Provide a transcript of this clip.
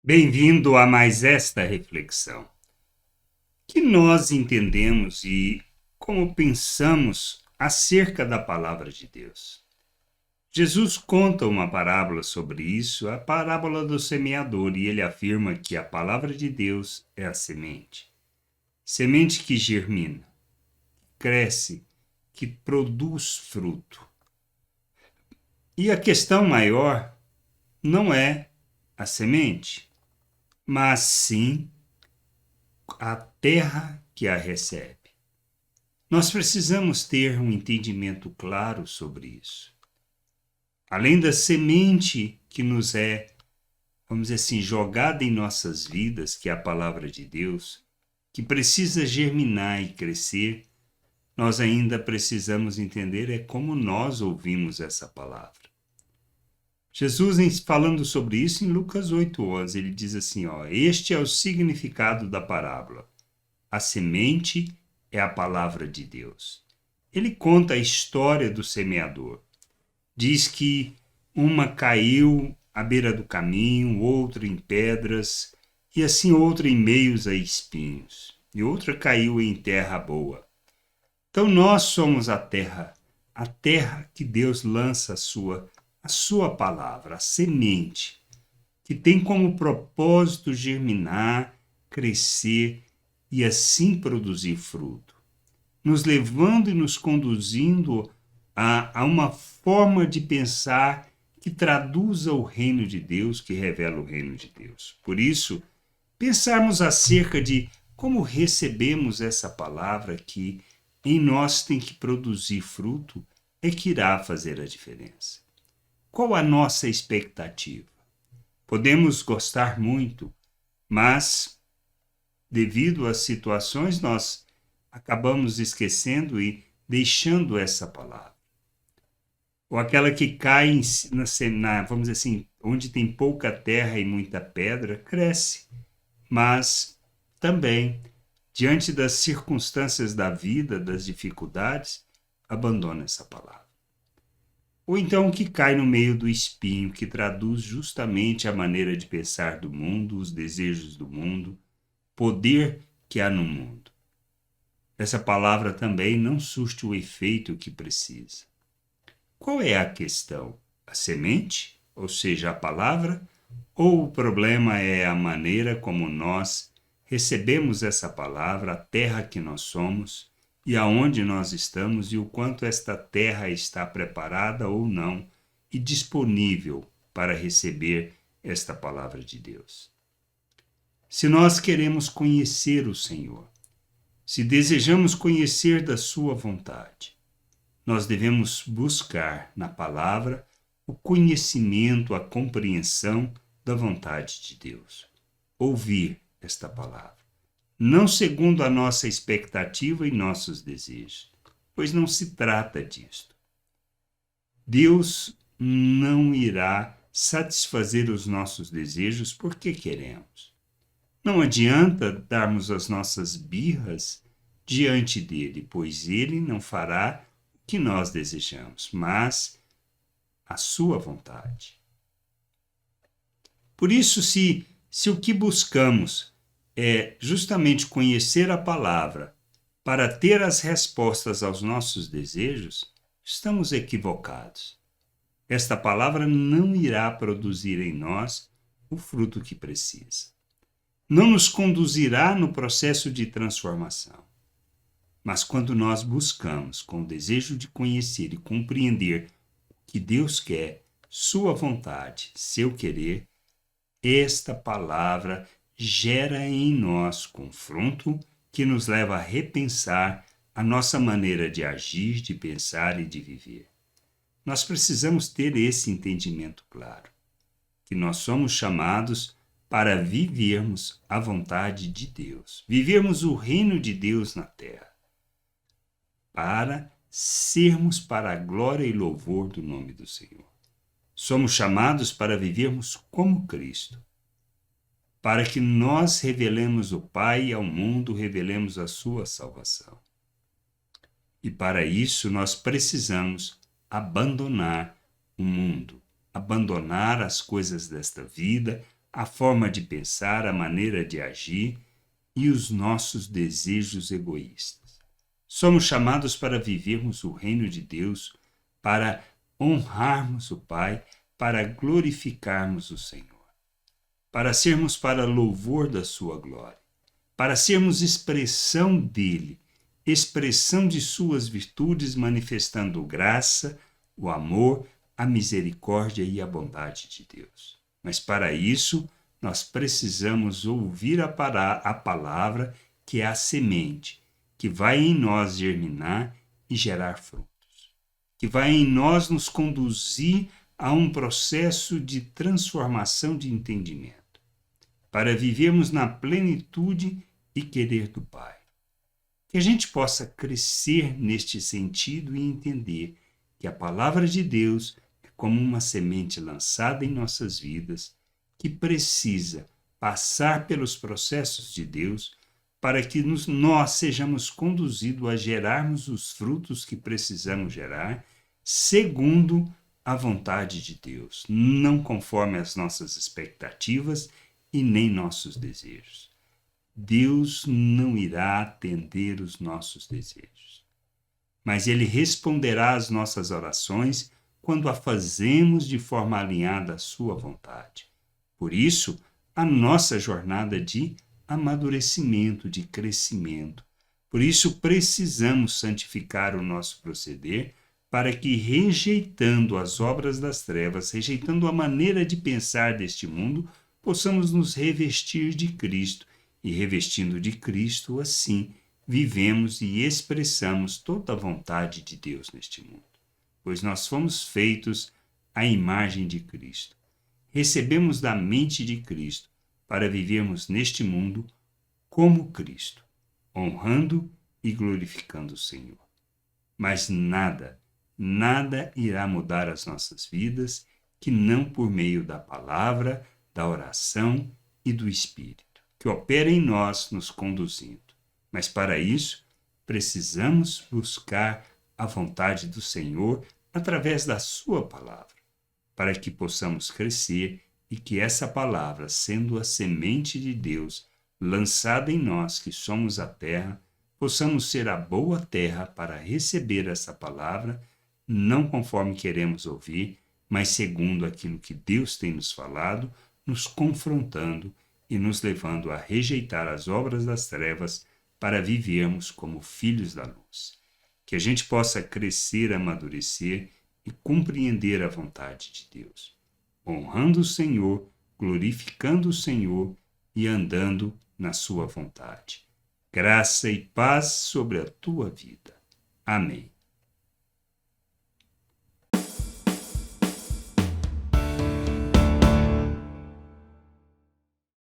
Bem-vindo a mais esta reflexão. Que nós entendemos e como pensamos acerca da palavra de Deus. Jesus conta uma parábola sobre isso, a parábola do semeador, e ele afirma que a palavra de Deus é a semente. Semente que germina, cresce, que produz fruto. E a questão maior não é a semente, mas sim a terra que a recebe. Nós precisamos ter um entendimento claro sobre isso. Além da semente que nos é, vamos dizer assim, jogada em nossas vidas, que é a palavra de Deus, que precisa germinar e crescer, nós ainda precisamos entender como nós ouvimos essa palavra. Jesus, falando sobre isso em Lucas 8:11, ele diz assim, este é o significado da parábola. A semente é a palavra de Deus. Ele conta a história do semeador. Diz que uma caiu à beira do caminho, outra em pedras, e assim outra em meios a espinhos, e outra caiu em terra boa. Então nós somos a terra que Deus lança a sua palavra, a semente, que tem como propósito germinar, crescer e assim produzir fruto, nos levando e nos conduzindo a uma forma de pensar que traduza o reino de Deus, que revela o reino de Deus. Por isso, pensarmos acerca de como recebemos essa palavra que em nós tem que produzir fruto é que irá fazer a diferença. Qual a nossa expectativa? Podemos gostar muito, mas devido às situações, nós acabamos esquecendo e deixando essa palavra. Ou aquela que cai vamos dizer assim, onde tem pouca terra e muita pedra, cresce, mas também, diante das circunstâncias da vida, das dificuldades, abandona essa palavra. Ou então que cai no meio do espinho, que traduz justamente a maneira de pensar do mundo, os desejos do mundo, poder que há no mundo. Essa palavra também não surte o efeito que precisa. Qual é a questão? A semente, ou seja, a palavra, ou o problema é a maneira como nós recebemos essa palavra, a terra que nós somos e aonde nós estamos e o quanto esta terra está preparada ou não e disponível para receber esta palavra de Deus? Se nós queremos conhecer o Senhor, se desejamos conhecer da sua vontade, nós devemos buscar na palavra o conhecimento, a compreensão da vontade de Deus. Ouvir esta palavra, não segundo a nossa expectativa e nossos desejos, pois não se trata disto. Deus não irá satisfazer os nossos desejos porque queremos. Não adianta darmos as nossas birras diante dele, pois ele não fará o que nós desejamos, mas a sua vontade. Por isso, se o que buscamos é justamente conhecer a palavra para ter as respostas aos nossos desejos, estamos equivocados. Esta palavra não irá produzir em nós o fruto que precisa. Não nos conduzirá no processo de transformação. Mas quando nós buscamos com o desejo de conhecer e compreender o que Deus quer, sua vontade, seu querer, esta palavra gera em nós confronto que nos leva a repensar a nossa maneira de agir, de pensar e de viver. Nós precisamos ter esse entendimento claro, que nós somos chamados para vivermos a vontade de Deus, vivermos o reino de Deus na terra, para sermos para a glória e louvor do nome do Senhor. Somos chamados para vivermos como Cristo, para que nós revelemos o Pai ao mundo, revelemos a sua salvação. E para isso nós precisamos abandonar o mundo, abandonar as coisas desta vida, a forma de pensar, a maneira de agir e os nossos desejos egoístas. Somos chamados para vivermos o reino de Deus, para honrarmos o Pai, para glorificarmos o Senhor, para sermos para louvor da sua glória, para sermos expressão dele, expressão de suas virtudes, manifestando graça, o amor, a misericórdia e a bondade de Deus. Mas para isso, nós precisamos ouvir a palavra, que é a semente, que vai em nós germinar e gerar frutos, que vai em nós nos conduzir a um processo de transformação de entendimento, para vivermos na plenitude e querer do Pai. Que a gente possa crescer neste sentido e entender que a palavra de Deus é como uma semente lançada em nossas vidas, que precisa passar pelos processos de Deus para que nós sejamos conduzidos a gerarmos os frutos que precisamos gerar, segundo a vontade de Deus, não conforme as nossas expectativas e nem nossos desejos. Deus não irá atender os nossos desejos, mas Ele responderá às nossas orações quando a fazemos de forma alinhada à sua vontade. Por isso, a nossa jornada de amadurecimento, de crescimento. Por isso, precisamos santificar o nosso proceder para que, rejeitando as obras das trevas, rejeitando a maneira de pensar deste mundo, possamos nos revestir de Cristo. E revestindo de Cristo, assim, vivemos e expressamos toda a vontade de Deus neste mundo. Pois nós fomos feitos à imagem de Cristo. Recebemos da mente de Cristo para vivermos neste mundo como Cristo, honrando e glorificando o Senhor. Mas nada irá mudar as nossas vidas que não por meio da palavra, da oração e do Espírito, que opera em nós, nos conduzindo. Mas para isso, precisamos buscar a vontade do Senhor através da sua palavra, para que possamos crescer e que essa palavra, sendo a semente de Deus lançada em nós, que somos a terra, possamos ser a boa terra para receber essa palavra, não conforme queremos ouvir, mas segundo aquilo que Deus tem nos falado, nos confrontando e nos levando a rejeitar as obras das trevas para vivermos como filhos da luz. Que a gente possa crescer, amadurecer e compreender a vontade de Deus, honrando o Senhor, glorificando o Senhor e andando na sua vontade. Graça e paz sobre a tua vida. Amém.